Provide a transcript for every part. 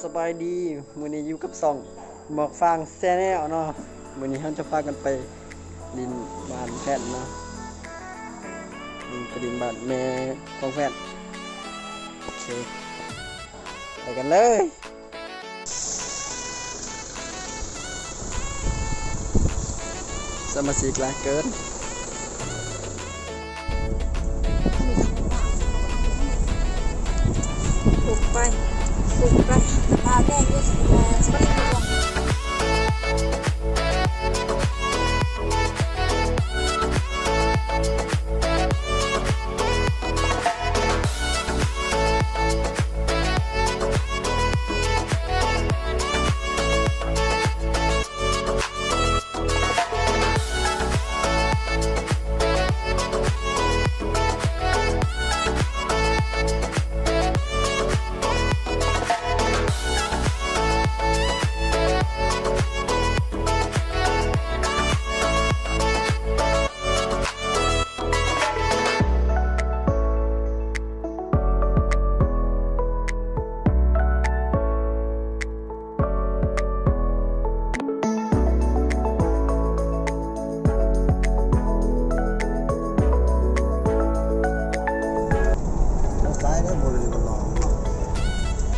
สบายดีมื้อนี้อยู่กับสองหมอกฟางแซ่แนวเนาะมื้อนี้เราจะพากันไปดินบ้านแฟนเนาะไปดินบ้านแม่ของแฟนโอเคไปกันเลยสมาชิกหลายเกินปลูกไปปลาแก้ด้วยสปาเกตตี้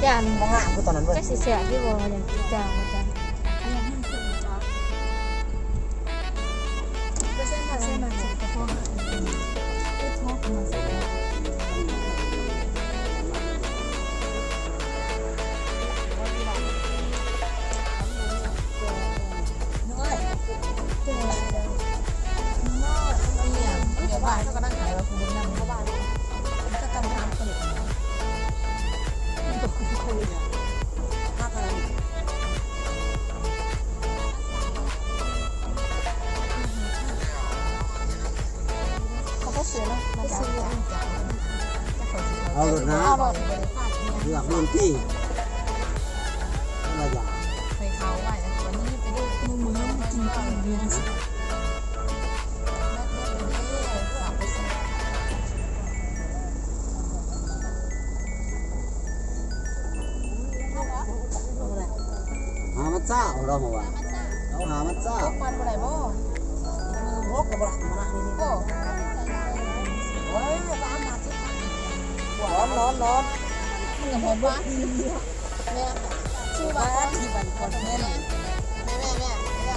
จาน มองหาคือตอนนั้นเว้ย ก็เสียที่บอกอย่างจานมาจานก็เส้นมาก็พอที่ทอดมาสักบ้านก็นั่งขายเราคุณบุญนำเข้าบ้านก็กำลังผลิตภาคอะไรเขาก็ซื้อแล้วมาซื้อเอารถนะเลือกรุ่นที่อะไรอย่าง ไปเขาไหวแล้ววันนี้ไปดูมือกินข้าวเบียร์สิหามาเจ้าเราบอกว่าเราหามาเจ้า มันอะไรบ่มือพกกับหลังมานี่บ่โอ้ยตามมาสิร้อนมันกับผมบ่แม่ชื่อว่าที่บันคนแม่แม่เ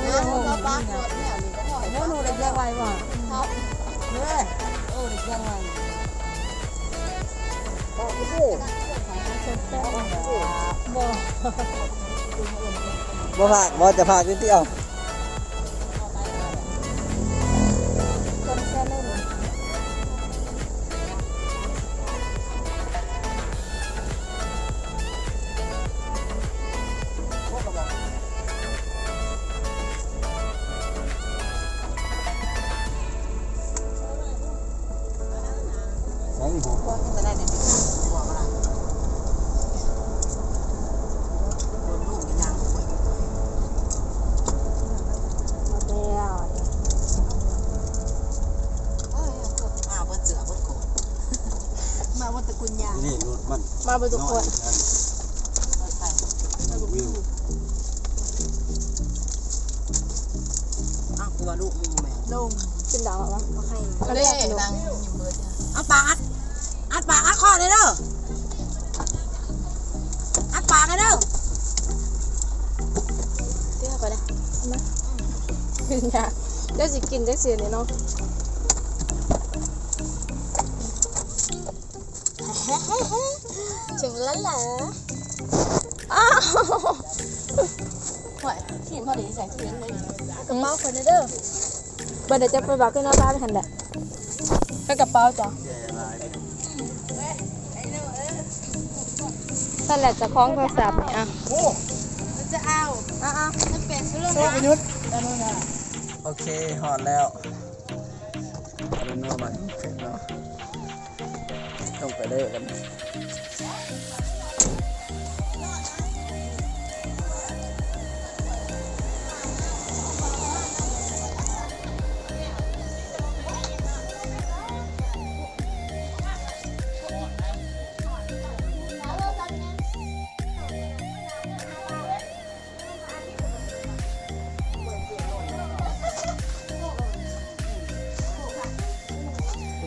ราปากหมดเนี่ยนี่ก็พอโน่นได้ยังไงวะครับเด้อโอ้ได้ยังไงโอ้โหบ่พากบ่จะพากนิดเดียวใส่หัวจะได้เด็ดหัวอะไรลูกยังมาวันตะกุนยา นี่รถมัน มาเป็นทุกคนวิว อ้าวตัวลูกมึงแม่ ลงกินดาววะมาให้ก็ได้ดังอยู่มือ เอาปากอัดปากอัดคอเลยเด้ออัดปากเลยเด้อ เดี๋ยวไปเลยนะกินยาเดี๋ยวสิกินได้เสียเลยเนาะถึงแล้วเหรออ้าวห่วยเขียนพอดีใส่เขียนเลยกระเป๋าคนเด้อบันเดี๋ยวจะไปบอกให้น้องบ้านทันแหละไปกระเป๋าจ้ะนั่นแหละจะคล้องโทรศัพท์นี่อ่ะจะเอาจะเปลี่ยนชื่อเรื่องนะยุทธ โอเคหอดแล้วเอาเป็นว่ามันเสร็จเนาะต้องไปเลิกกัน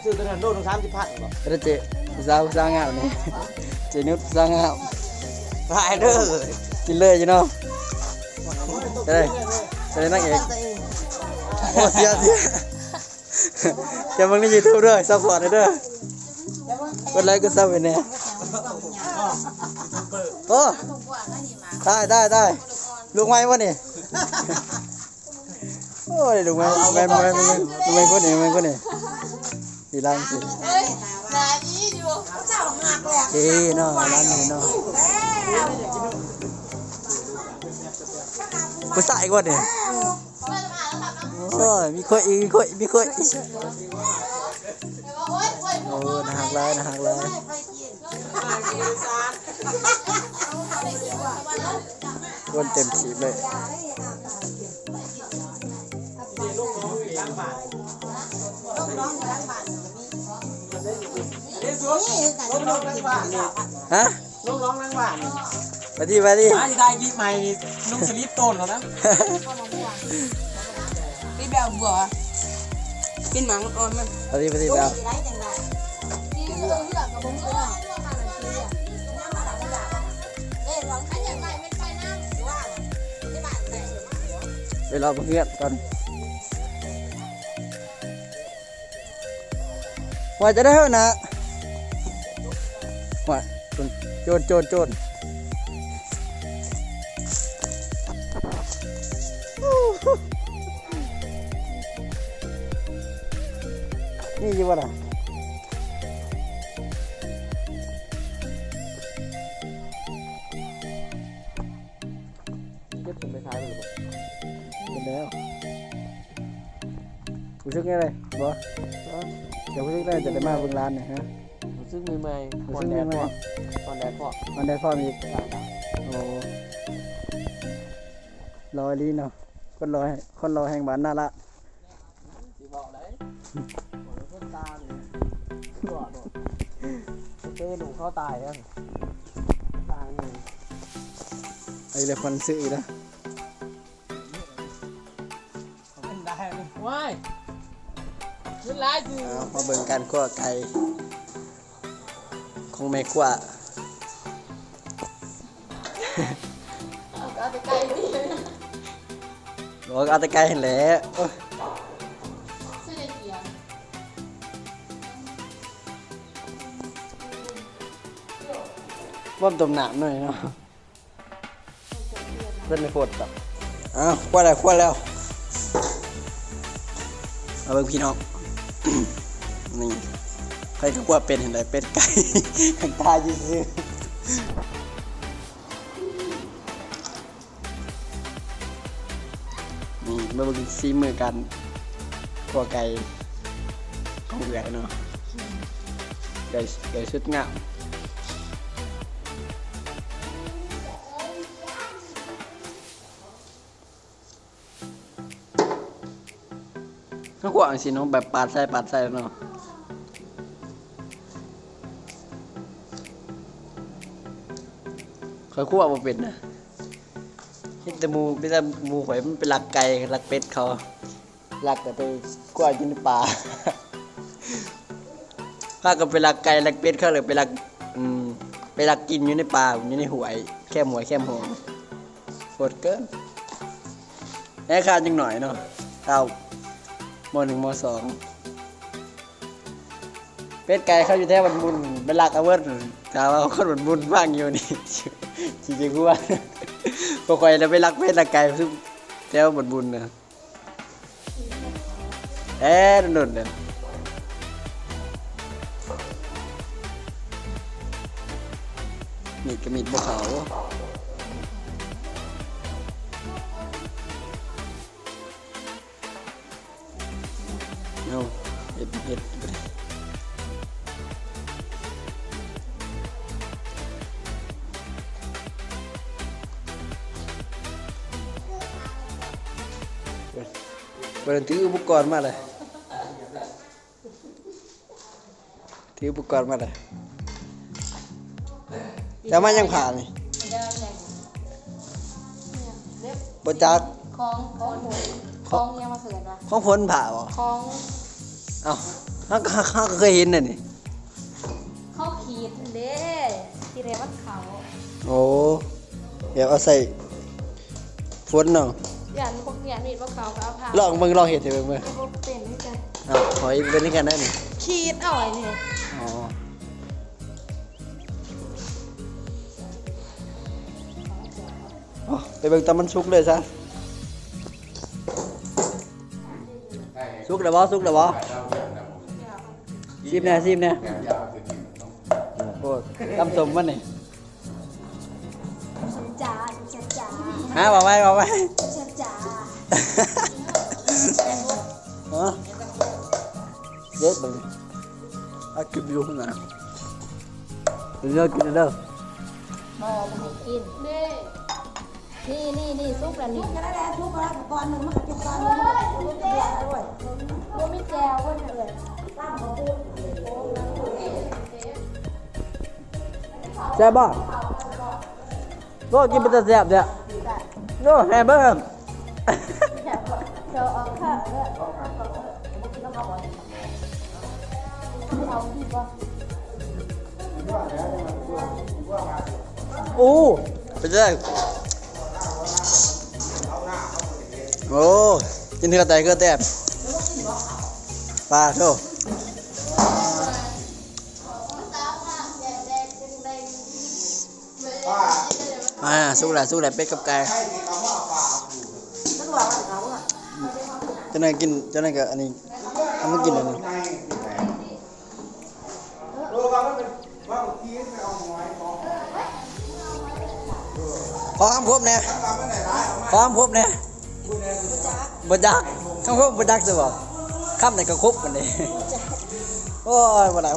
ซื้อตัวนั้นโดน30,000บ่ แล้วเจสาวงามนี่เจนุชสาวงาม ตายเด้อ กินเลยอยู่เนาะจะได้นั่งเอกโอ้เสียจะมึงใน YouTube ด้วยซัพพอร์ตเด้อกดไลค์กดซับไปแน่โอ้ได้ลูกไม้วะนี่โอ้ยลูกไม้แม่คนนี้ดีร้านสิ เฮ้ยนายนี่อยู่เจ้าหักเลย เอ้เนาะร้านนี้เนาะกูใส่ก่อนนี่โอ้ยมีค่อยโอ้น่าหักเลยคนเต็มฉีบเลยฮะ ลูกน้องนั่งบ้าน ไปดิ มาสิได้กี่ใหม่นุ่งสลิปโตนแล้วนะ พี่แบบบัวกินหมังอ่อนมัน ไปดิแบบ ที่เลือกกับผมก็ได้ไปรอเพื่อนก่อนว่าจะได้เท่านะว่าโจรนี่อยู่วะล่ะเก็บผมไปท้ายเลยเป็นแล้วกูชึกไงเลยบอเดี๋ยวกูชึกได้จะได้มาเบิ่งร้านเนี่ยฮะ ซึ่งมีใหม่ กูชึกได้ไหม ตอนแดดพอ มันได้พ่อมีอีกโอ้รอดีเนาะคนรอแห่งบ้านน่าละ สิบอกเลยคนตาเนี่ยตัวโดดเต้หนูเขาตายแล้วตายนี่ ไอ้เรื่องคนซื้ออีกแล้ว เป็นได้ว้ายขึ้นร้ายสิ เอามาเบิ่งกันขั้วไก่ของแม่ขั้ว ก็ไปไกลนี่ บอกเอาแต่ไก่เห็นแหล้ว เส้นเดียว ว่ามต้มน้ำหน่อยเนาะเพื่อนไม่ปวดต่ออ้าวขั้วแล้วเอาเบิ่งพี่น้อง นี่ใครก็กลัวเป็นเห็นไรเป็ดไก่ ข้างตาซื่อนี่มาเบิ่งซีมือกันขั้วไก่ของเหือยเนาะไก่ชุดงามข้าวกวางสิเนาะแบบปาดใส่เนาะข่อยคั่วบ่เป็นนะเฮ็ดแต่หมูข่อยมันเป็นลักไก่ลักเป็ดเขาลักแต่ไปคั่วกินในป่า ถ้าก็ไปลักไก่ลักเป็ดเขาเลยไปลักกินอยู่ในป่าอยู่ในห้วยแค่หวยแค่หงโหดเกินแค่ขาดจังหน่อยเนาะม.1 ม.2 เป็ดไก่เขาอยู่แถวบันบุญเป็นหลักเอาเวิร์ดถามว่าคนบันบุญว่างอยู่นี่ จริงๆกูว่าพอคอยเราไปรักเป็ดรักไก่ซึ่งแถวบันบุญนะโดนเนี่ยมีดกับมีดบวเขาเอาเห็ดเปิดถืออุปกรณ์มาเลยถืออุปกรณ์มาเลยจะมายังผ่านนี่บจัก คล้องยังมาเขินวะ ของพ้นผ่าบ่ คล้อง เอ้าท ข้าก็เคยเห็นน่ะนี่ เขาขีดเด้ที่เรวัดเขา โอ้เดี๋ยวเอาใส่ฝนเนาะ อย่างพวกเนี่ยมีดว่าเขาก็เอาผ้า ลองลองเห็ดให้เบิ่งเบิ่ง พวกเป็นให้กัน อ้าวหอยเป็นให้กันได้นี่ ขีดเอาไว้เนี่ย อ๋ออ๋อไปเบิ่งตอนมันสุกเลยซะสุกแล้วบ่สุกแล้วบ่ชิมแน่ชิมแน่โอ้ตำสมมันนี่ จ้าจ้า ฮะบอกไว้บอกไว้ จ้า ฮะเด็ดบึงอากินอยู่ข้างหน้าเลิกกินเด้อ บ่มากินนี่ซุปแล้วนี่ ก็ได้แล้วทุกคนก่อนหนึ่งมันก็จุกก่อนหนึ่งมันก็จุกเบียร์ด้วย บ่มีแจวก็เลย ตั้งมาพูด แซ่บบ่โลกินเป็นตาแซ่บเนี่ยโลแฮมเบอร์ เจอเอาข้าวเลยเอาดีกว่า อู้ไปเลยโอ้กินเถื่อใจก็แซ่บปลาโธ่สุกแหละเป็ดกับไก่จะไหนกินจะไหนกับอันนี้ทำมากินอันนี้ขอคำพบเนี่ยขอคำพบเนี่ยบจักคำพบบจักสิบ่คำไหนก็ครบกันเลยโอ้ยบ่ได้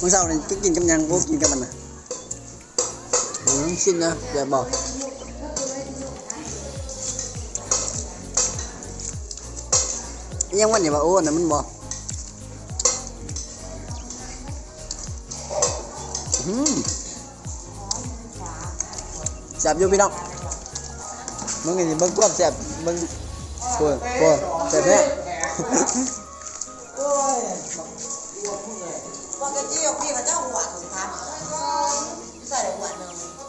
มึงเศร้าเนี่ยกินกับยังกูกินกับมันนะชิ้นนะอย่าบอกยังวันนี้ว่าโอ้น่ะมันบอกแซ่บอยู่พี่น้องมึงไงนี่มึงกวบแซ่บมึงกวบแซ่บแน่ ว่าจะเจียวพี่พระเจ้าหวานของทำใส่หวานหนึ่ง